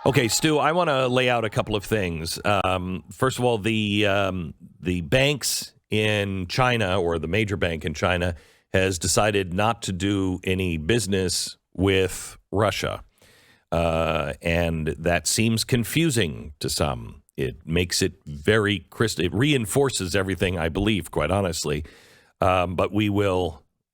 Okay, Stu, I want to lay out a couple of things. First of all, the banks in China, or the major bank in China, has decided not to do any business with Russia. And that seems confusing to some. It makes it very it reinforces everything, I believe, quite honestly. But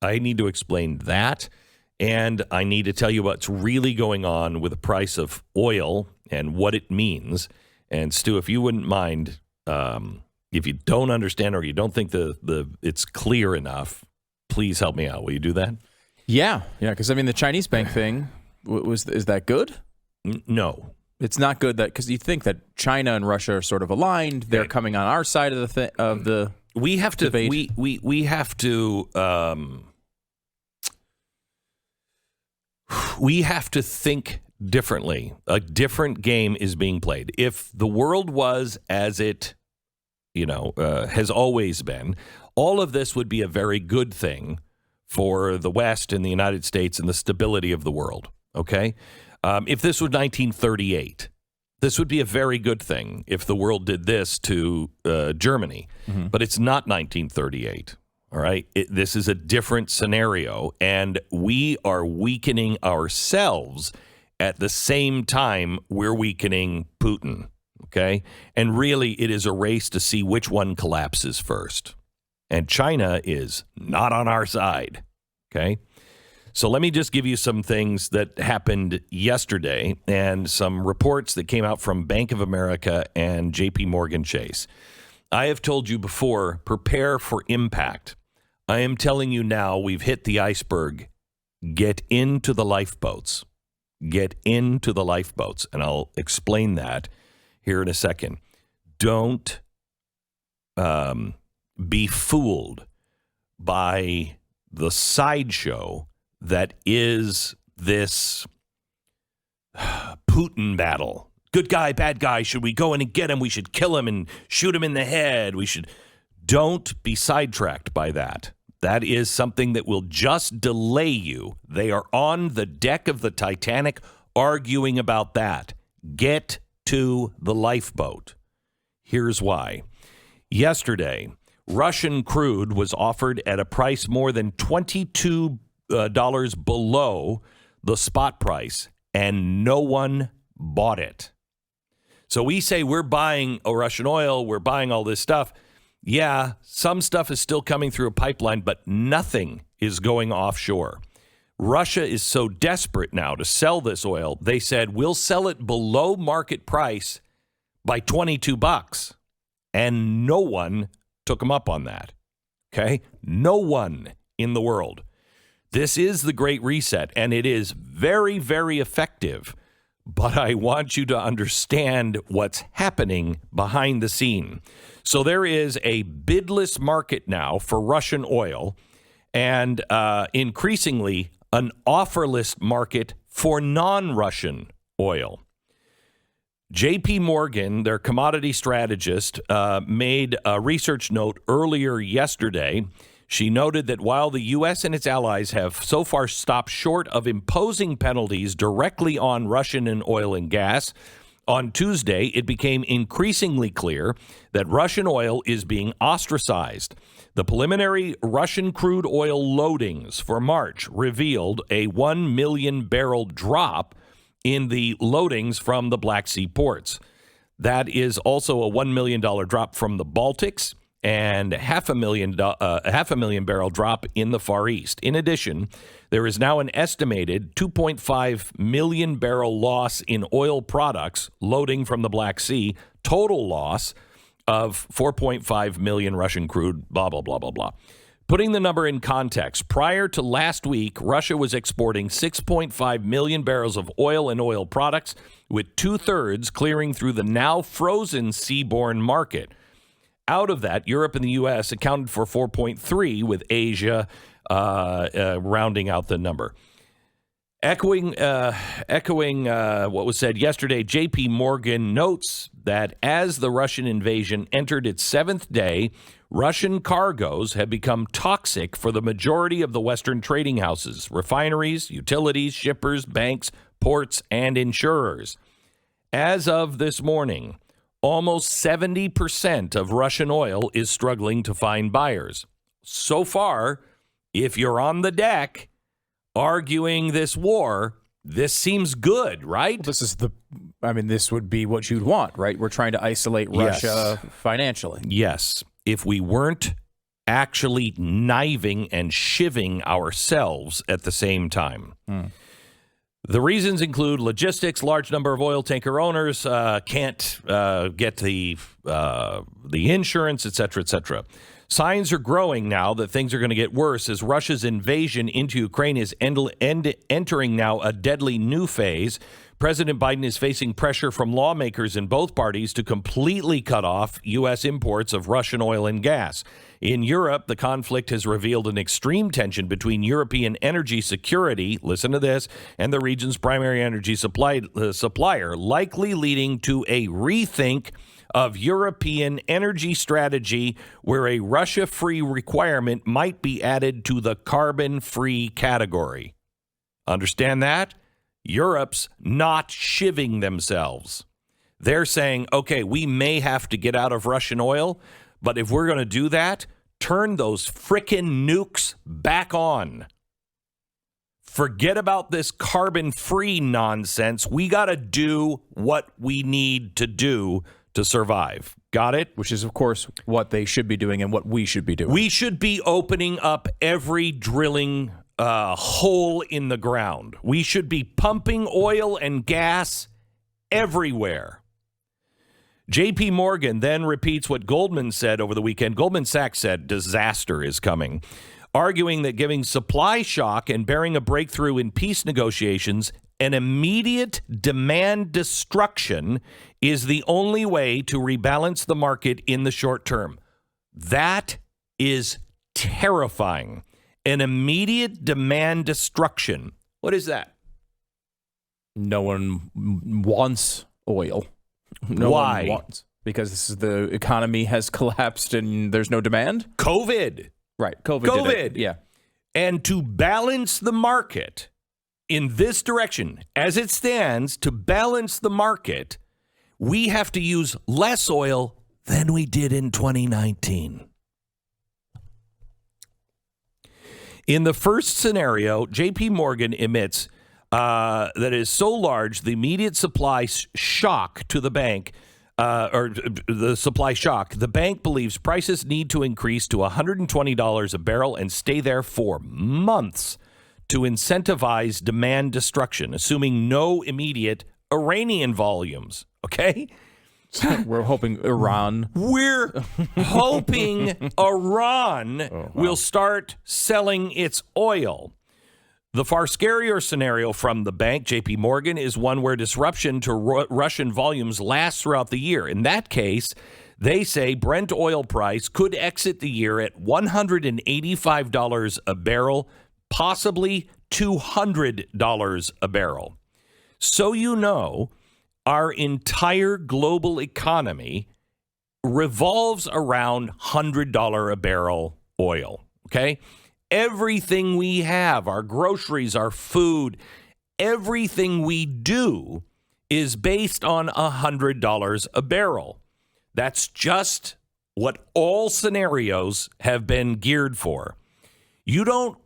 I need to explain that. And I need to tell you what's really going on with the price of oil and what it means. And Stu, if you wouldn't mind, if you don't understand or you don't think it's clear enough, please help me out. Will you do that? Yeah. Because the Chinese bank thing is that good? No, it's not good. Because you think that China and Russia are sort of aligned. They're coming on our side of the we have to debate. We have to. We have to think differently. A different game is being played. If the world was as it, has always been, all of this would be a very good thing for the West and the United States and the stability of the world. Okay? If this was 1938, this would be a very good thing if the world did this to Germany. Mm-hmm. But it's not 1938. All right. This is a different scenario, and we are weakening ourselves at the same time we're weakening Putin. Okay. And really, it is a race to see which one collapses first. And China is not on our side. Okay. So let me just give you some things that happened yesterday and some reports that came out from Bank of America and JP Morgan Chase. I have told you before, prepare for impact. I am telling you now, we've hit the iceberg. Get into the lifeboats. Get into the lifeboats. And I'll explain that here in a second. Don't be fooled by the sideshow that is this Putin battle. Good guy, bad guy. Should we go in and get him? We should kill him and shoot him in the head. Don't be sidetracked by that. That is something that will just delay you. They are on the deck of the Titanic arguing about that. Get to the lifeboat. Here's why. Yesterday, Russian crude was offered at a price more than $22 below the spot price, and no one bought it. So we say we're buying Russian oil, we're buying all this stuff. Yeah, some stuff is still coming through a pipeline, but nothing is going offshore. Russia is so desperate now to sell this oil, they said, we'll sell it below market price by $22. And no one took them up on that. Okay? No one in the world. This is the Great Reset, and it is very, very effective. But I want you to understand what's happening behind the scene. So there is a bidless market now for Russian oil, and increasingly an offerless market for non-Russian oil. JP Morgan, their commodity strategist, made a research note earlier yesterday. She noted that while the U.S. and its allies have so far stopped short of imposing penalties directly on Russian and oil and gas, on Tuesday, it became increasingly clear that Russian oil is being ostracized. The preliminary Russian crude oil loadings for March revealed a 1 million barrel drop in the loadings from the Black Sea ports. That is also a $1 million drop from the Baltics and half a million barrel drop in the Far East. In addition, there is now an estimated 2.5 million barrel loss in oil products loading from the Black Sea, total loss of 4.5 million Russian crude, blah, blah, blah, blah, blah. Putting the number in context, prior to last week, Russia was exporting 6.5 million barrels of oil and oil products, with 2/3 clearing through the now frozen seaborne market. Out of that, Europe and the U.S. accounted for 4.3, with Asia rounding out the number. Echoing what was said yesterday, JP Morgan notes that as the Russian invasion entered its 7th day, Russian cargoes have become toxic for the majority of the Western trading houses, refineries, utilities, shippers, banks, ports, and insurers. as of this morning, almost 70% of Russian oil is struggling to find buyers. So far, if you're on the deck arguing this war, this seems good, right? This would be what you'd want, right? We're trying to isolate Russia financially. Yes. If we weren't actually kniving and shivving ourselves at the same time. The reasons include logistics. Large number of oil tanker owners can't get the insurance, et cetera, et cetera. Signs are growing now that things are going to get worse as Russia's invasion into Ukraine is entering now a deadly new phase. President Biden is facing pressure from lawmakers in both parties to completely cut off U.S. imports of Russian oil and gas. In Europe, the conflict has revealed an extreme tension between European energy security, listen to this, and the region's primary energy supplier, likely leading to a rethink of European energy strategy where a Russia-free requirement might be added to the carbon-free category. Understand that? Europe's not shivving themselves. They're saying, okay, we may have to get out of Russian oil, but if we're going to do that, turn those frickin' nukes back on. Forget about this carbon-free nonsense. We got to do what we need to do to survive. Got it? Which is, of course, what they should be doing and what we should be doing. We should be opening up every drilling hole in the ground. We should be pumping oil and gas everywhere. J.P. Morgan then repeats what Goldman said over the weekend. Goldman Sachs said disaster is coming, arguing that giving supply shock and bearing a breakthrough in peace negotiations an immediate demand destruction is the only way to rebalance the market in the short term. That is terrifying. An immediate demand destruction. What is that? No one wants oil. Why? One wants, because the economy has collapsed and there's no demand? COVID. Right. COVID. Did it. Yeah. And to balance the market in this direction, as it stands, to balance the market, we have to use less oil than we did in 2019. In the first scenario, J.P. Morgan admits that is so large, the immediate supply shock to the bank, the bank believes prices need to increase to $120 a barrel and stay there for months to incentivize demand destruction, assuming no immediate Iranian volumes. Okay? We're hoping Iran. We're hoping Iran will start selling its oil. The far scarier scenario from the bank, J.P. Morgan, is one where disruption to Russian volumes lasts throughout the year. In that case, they say Brent oil price could exit the year at $185 a barrel, possibly $200 a barrel. So you know, our entire global economy revolves around $100 a barrel oil, okay? Everything we have, our groceries, our food, everything we do is based on $100 a barrel. That's just what all scenarios have been geared for. You don't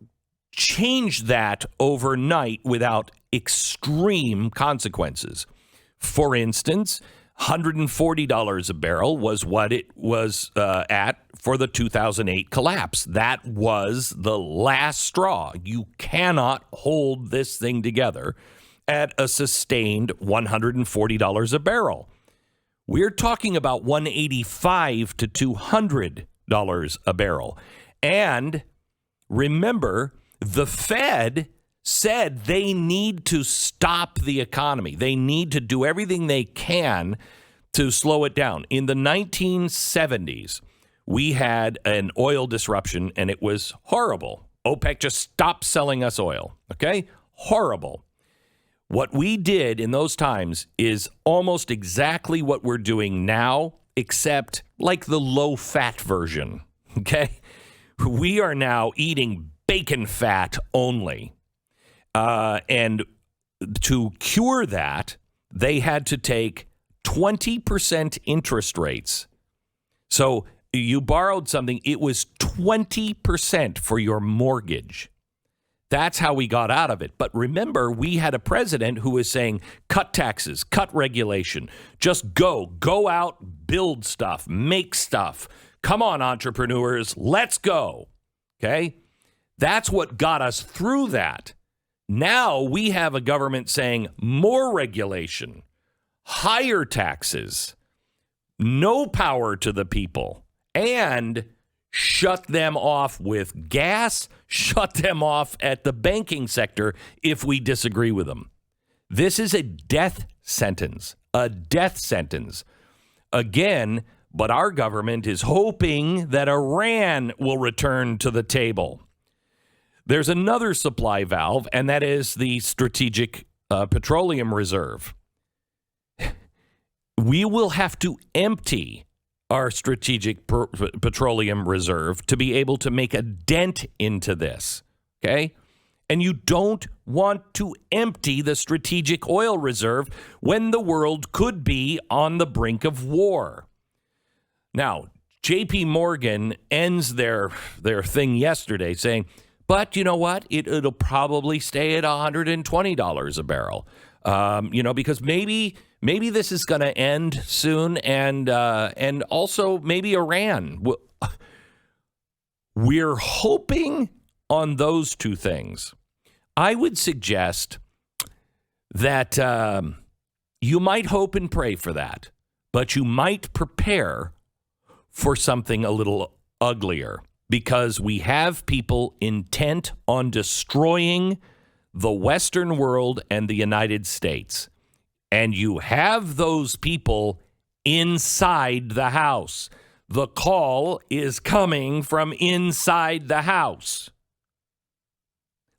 change that overnight without extreme consequences. For instance, $140 a barrel was what it was at for the 2008 collapse. That was the last straw. You cannot hold this thing together at a sustained $140 a barrel. We're talking about $185 to $200 a barrel. And remember, the Fed said they need to stop the economy. They need to do everything they can to slow it down. In the 1970s, we had an oil disruption, and it was horrible. OPEC just stopped selling us oil, okay? Horrible. What we did in those times is almost exactly what we're doing now, except like the low-fat version, okay? We are now eating bacon fat only. And to cure that, they had to take 20% interest rates. So you borrowed something, it was 20% for your mortgage. That's how we got out of it. But remember, we had a president who was saying, cut taxes, cut regulation, just go out, build stuff, make stuff. Come on, entrepreneurs, let's go. Okay? That's what got us through that. Now we have a government saying more regulation, higher taxes, no power to the people, and shut them off with gas, shut them off at the banking sector if we disagree with them. This is a death sentence, Again, but our government is hoping that Iran will return to the table. There's another supply valve, and that is the Strategic Petroleum Reserve. We will have to empty our Strategic Petroleum Reserve to be able to make a dent into this, okay? And you don't want to empty the Strategic Oil Reserve when the world could be on the brink of war. Now, J.P. Morgan ends their thing yesterday saying, but you know what? It'll probably stay at $120 a barrel, because maybe this is going to end soon, and also maybe Iran. We're hoping on those two things. I would suggest that you might hope and pray for that, but you might prepare for something a little uglier, because we have people intent on destroying the Western world and the United States. And you have those people inside the house. The call is coming from inside the house.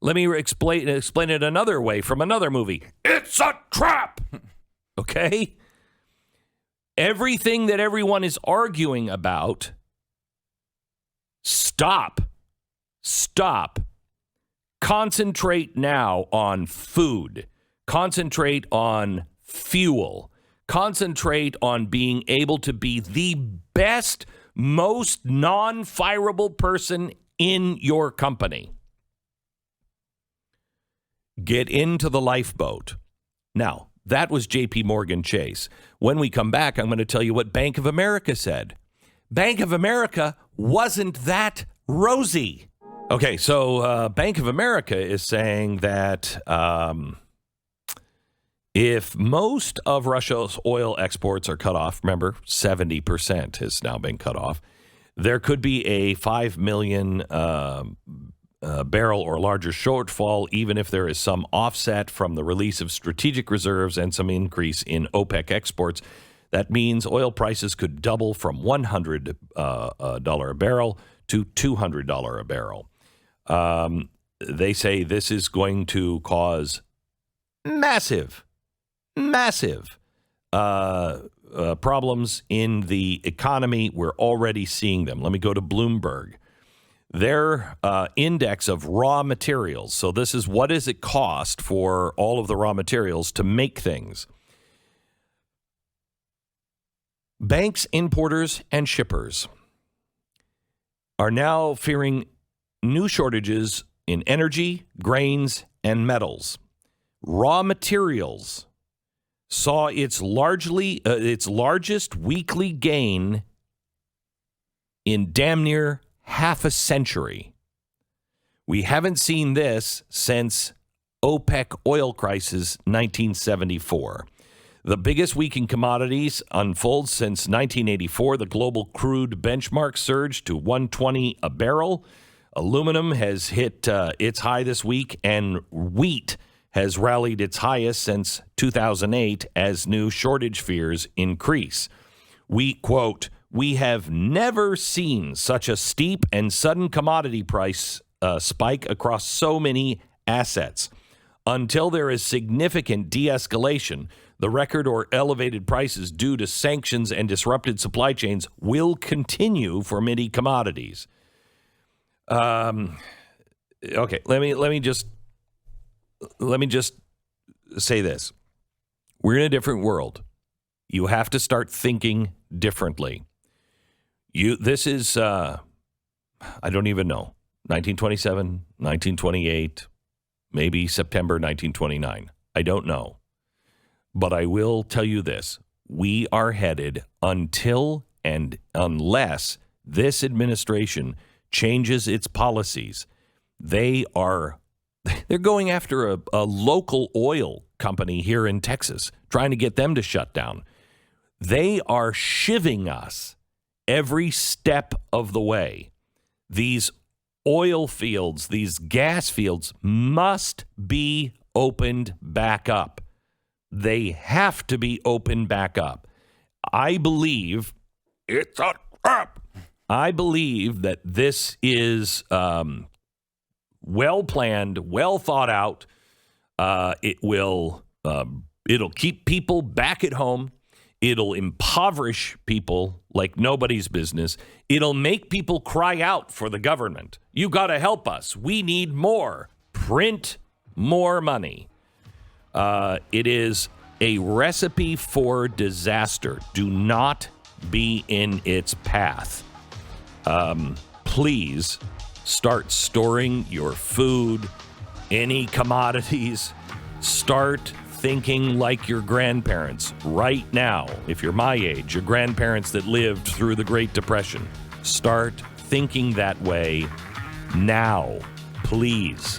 Let me explain it another way from another movie. It's a trap. Okay? Everything that everyone is arguing about, stop. Concentrate now on food. Concentrate on fuel. Concentrate on being able to be the best, most non-fireable person in your company. Get into the lifeboat. Now, that was J.P. Morgan Chase. When we come back, I'm going to tell you what Bank of America said. Bank of America wasn't that rosy. Okay, so Bank of America is saying that if most of Russia's oil exports are cut off, remember, 70% has now been cut off, there could be a 5 million barrel or larger shortfall, even if there is some offset from the release of strategic reserves and some increase in OPEC exports. That means oil prices could double from $100 a barrel to $200 a barrel. They say this is going to cause massive problems in the economy. We're already seeing them. Let me go to Bloomberg. Their index of raw materials. So this is what does it cost for all of the raw materials to make things. Banks, importers, and shippers are now fearing new shortages in energy, grains, and metals. Raw materials saw its largest weekly gain in damn near half a century. We haven't seen this since OPEC oil crisis 1974. The biggest week in commodities unfolds since 1984. The global crude benchmark surged to $120 a barrel. Aluminum has hit its high this week, and wheat has rallied its highest since 2008 as new shortage fears increase. We, quote, "We have never seen such a steep and sudden commodity price spike across so many assets. Until there is significant de-escalation, the record or elevated prices due to sanctions and disrupted supply chains will continue for many commodities." Okay, let me just say this. We're in a different world. You have to start thinking differently. This is, I don't even know, 1927, 1928, maybe September 1929. I don't know. But I will tell you this. We are headed until and unless this administration changes its policies, they're going after a local oil company here in Texas, trying to get them to shut down. They are shivving us every step of the way. These oil fields, these gas fields must be opened back up. They have to be opened back up. I believe it's a trap. I believe that this is well planned, well thought out. It'll keep people back at home. It'll impoverish people like nobody's business. It'll make people cry out for the government. You got to help us. We need more. Print more money. It is a recipe for disaster. Do not be in its path. Please start storing your food, any commodities. Start thinking like your grandparents right now. If you're my age, your grandparents that lived through the Great Depression, start thinking that way now, please.